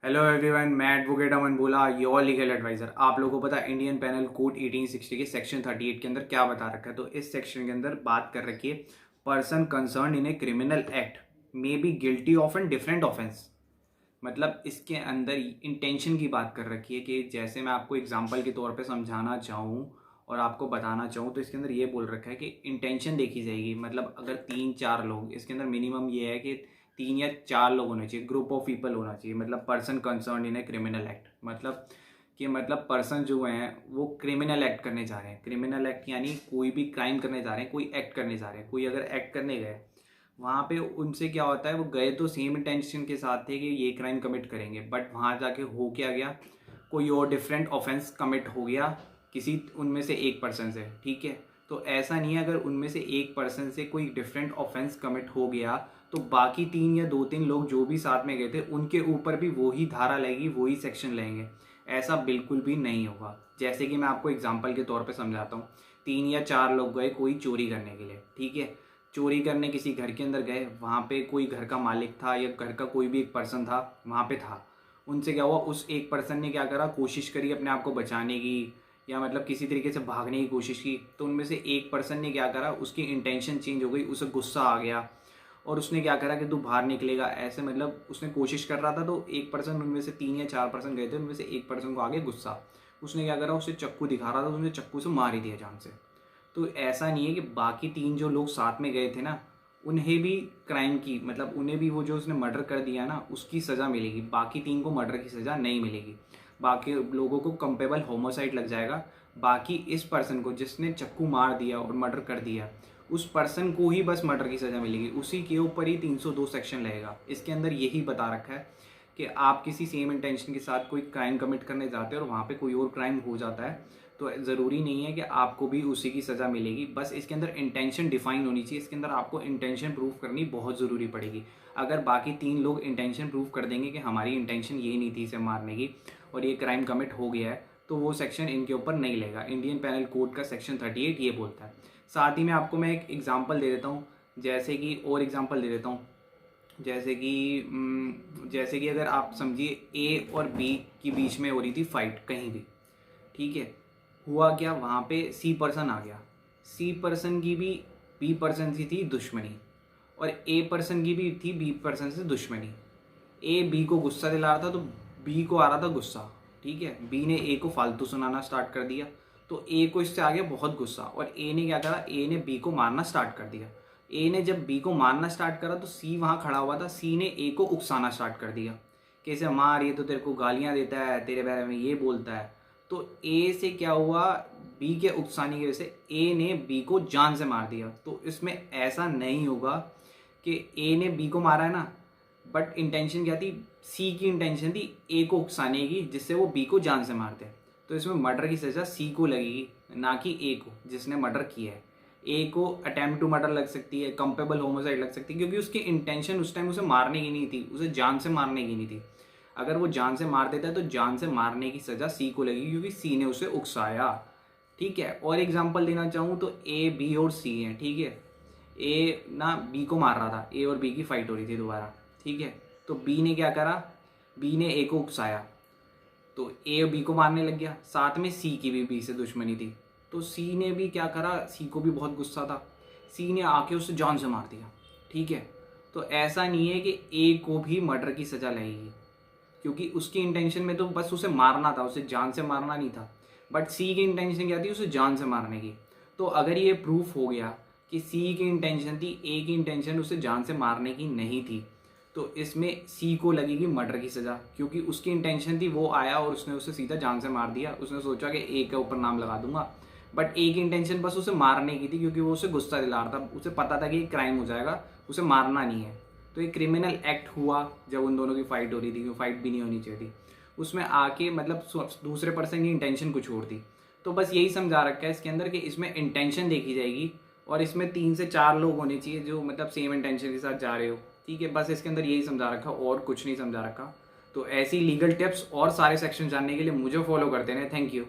Hello everyone, मैं advocate अमन बोला, your legal adviser. आप लोगों को पता है इंडियन पैनल कोड 1860 के सेक्शन 38 के अंदर क्या बता रखा है। तो इस सेक्शन के अंदर बात कर रखी है, person concern in a criminal act may be guilty of an different offence. मतलब इसके अंदर इंटेंशन की बात कर रखी है कि जैसे मैं आपको एग्जांपल के तौर पे समझाना चाहूँ और आपको बताना चाहूँ, तो इसके अंदर ये बोल रखा है कि इंटेंशन देखी जाएगी। मतलब अगर 3-4 लोग, इसके अंदर मिनिमम ये है कि 3 या 4 लोग होने चाहिए, ग्रुप ऑफ पीपल होना चाहिए। मतलब person concern in a criminal act, मतलब कि मतलब पर्सन जो हैं वो क्रिमिनल एक्ट करने जा रहे हैं। क्रिमिनल एक्ट यानी कोई भी क्राइम करने जा रहे हैं, कोई एक्ट करने जा रहे हैं। कोई अगर एक्ट करने गए, वहाँ पे उनसे क्या होता है, वो गए तो सेम इंटेंशन के साथ थे कि ये क्राइम कमिट करेंगे, बट वहाँ जाके हो क्या गया, कोई और डिफरेंट ऑफेंस कमिट हो गया किसी उनमें से एक पर्सन से। ठीक है, तो ऐसा नहीं है, अगर उनमें से एक पर्सन से कोई डिफरेंट ऑफेंस कमिट हो गया तो बाकी 3 या 2-3 लोग जो भी साथ में गए थे उनके ऊपर भी वही धारा लगेगी, वही सेक्शन लेंगे। ऐसा बिल्कुल भी नहीं होगा। जैसे कि मैं आपको एग्जाम्पल के तौर पे समझाता हूँ। 3 या 4 लोग गए कोई चोरी करने के लिए। ठीक है, चोरी करने किसी घर के अंदर गए, वहाँ पे कोई घर का मालिक था या घर का कोई भी एक पर्सन था वहाँ पे था। उनसे क्या हुआ, उस एक पर्सन ने क्या करा, कोशिश करी अपने आप को बचाने की या मतलब किसी तरीके से भागने की कोशिश की। तो उनमें से एक पर्सन ने क्या करा, उसकी इंटेंशन चेंज हो गई, उसे गुस्सा आ गया और उसने क्या करा कि तू बाहर निकलेगा, ऐसे मतलब उसने कोशिश कर रहा था। तो एक पर्सन, उनमें से 3 या 4 पर्सन गए थे, उनमें से एक पर्सन को आगे गुस्सा, उसने क्या करा, उसे चाकू दिखा रहा था, उसने चाकू से मार ही दिया जान से। तो ऐसा नहीं है कि बाकी 3 जो लोग साथ में गए थे ना, उन्हें भी क्राइम की, मतलब उन्हें भी वो जो उसने मर्डर कर दिया ना उसकी सज़ा मिलेगी, बाकी 3 को मर्डर की सज़ा नहीं मिलेगी। बाकी लोगों को कंपेबल होमोसाइड लग जाएगा। बाकी इस पर्सन को जिसने चाकू मार दिया और मर्डर कर दिया, उस पर्सन को ही बस मर्डर की सज़ा मिलेगी, उसी के ऊपर ही 302 सेक्शन लगेगा। इसके अंदर यही बता रखा है कि आप किसी सेम इंटेंशन के साथ कोई क्राइम कमिट करने जाते हो और वहाँ पे कोई और क्राइम हो जाता है, तो ज़रूरी नहीं है कि आपको भी उसी की सज़ा मिलेगी। बस इसके अंदर इंटेंशन डिफाइन होनी चाहिए। इसके अंदर आपको इंटेंशन प्रूफ करनी बहुत ज़रूरी पड़ेगी। अगर बाकी 3 लोग इंटेंशन प्रूफ कर देंगे कि हमारी इंटेंशन ये नहीं थी इसे मारने की और ये क्राइम कमिट हो गया है, तो वो सेक्शन इनके ऊपर नहीं लेगा। इंडियन पैनल कोड का सेक्शन 38 ये बोलता है। साथ ही में आपको मैं एक एग्जाम्पल दे देता हूँ, जैसे कि और एग्जाम्पल दे देता हूँ। जैसे कि अगर आप समझिए ए और बी के बीच में हो रही थी फाइट कहीं भी। ठीक है, हुआ क्या, वहाँ पे सी पर्सन आ गया। सी पर्सन की भी बी पर्सन से थी दुश्मनी और ए पर्सन की भी थी बी पर्सन से दुश्मनी। ए बी को गुस्सा दिला रहा था तो बी को आ रहा था गुस्सा। ठीक है, बी ने ए को फालतू सुनाना स्टार्ट कर दिया, तो ए को इससे आ गया बहुत गुस्सा और ए ने क्या करा, ए ने बी को मारना स्टार्ट कर दिया। ए ने जब बी को मारना स्टार्ट करा तो सी वहाँ खड़ा हुआ था, सी ने ए को उकसाना स्टार्ट कर दिया, कैसे मार, ये तो तेरे को गालियाँ देता है, तेरे बारे में ये बोलता है। तो ए से क्या हुआ, बी के उकसाने की वजह से ए ने बी को जान से मार दिया। तो इसमें ऐसा नहीं होगा कि ए ने बी को मारा है ना, बट इंटेंशन क्या थी, सी की इंटेंशन थी ए को उकसाने की जिससे वो बी को जान से मार दे। तो इसमें मर्डर की सज़ा सी को लगेगी, ना कि ए को जिसने मर्डर किया है। ए को अटेम्प्ट टू मर्डर लग सकती है, कंपेबल होमोसाइड लग सकती है, क्योंकि उसकी इंटेंशन उस टाइम उसे मारने की नहीं थी, उसे जान से मारने की नहीं थी। अगर वो जान से मार देता है तो जान से मारने की सज़ा सी को लगेगी क्योंकि सी ने उसे उकसाया। ठीक है, और एग्जांपल देना चाहूँ तो ए बी और सी हैं। ठीक है, ए ना बी को मार रहा था, ए और बी की फाइट हो रही थी दोबारा। ठीक है, तो बी ने क्या करा, बी ने ए को उकसाया तो ए बी को मारने लग गया। साथ में सी की भी बी से दुश्मनी थी, तो सी ने भी क्या करा, सी को भी बहुत गुस्सा था, सी ने आके उसे जान से मार दिया। ठीक है, तो ऐसा नहीं है कि ए को भी मर्डर की सज़ा लगेगी, क्योंकि उसकी इंटेंशन में तो बस उसे मारना था, उसे जान से मारना नहीं था। बट सी की इंटेंशन क्या थी, उसे जान से मारने की। तो अगर ये प्रूफ हो गया कि सी की इंटेंशन थी, ए की इंटेंशन उसे जान से मारने की नहीं थी, तो इसमें सी को लगेगी मर्डर की सज़ा, क्योंकि उसकी इंटेंशन थी, वो आया और उसने उसे सीधा जान से मार दिया। उसने सोचा कि ए के ऊपर नाम लगा दूंगा, बट ए की इंटेंशन बस उसे मारने की थी, क्योंकि वो उसे गुस्सा दिला रहा था, उसे पता था कि ये क्राइम हो जाएगा, उसे मारना नहीं है। तो ये क्रिमिनल एक्ट हुआ जब उन दोनों की फाइट हो रही थी, फाइट भी नहीं होनी चाहिए थी। उसमें आके मतलब दूसरे पर्सन की इंटेंशन कुछ और थी। तो बस यही समझा रखा है इसके अंदर कि इसमें इंटेंशन देखी जाएगी और इसमें 3 से 4 लोग होने चाहिए जो मतलब सेम इंटेंशन के साथ जा रहे हो। ठीक है, बस इसके अंदर यही समझा रखा, और कुछ नहीं समझा रखा। तो ऐसी लीगल टिप्स और सारे सेक्शन जानने के लिए मुझे फॉलो करते रहें। Thank you.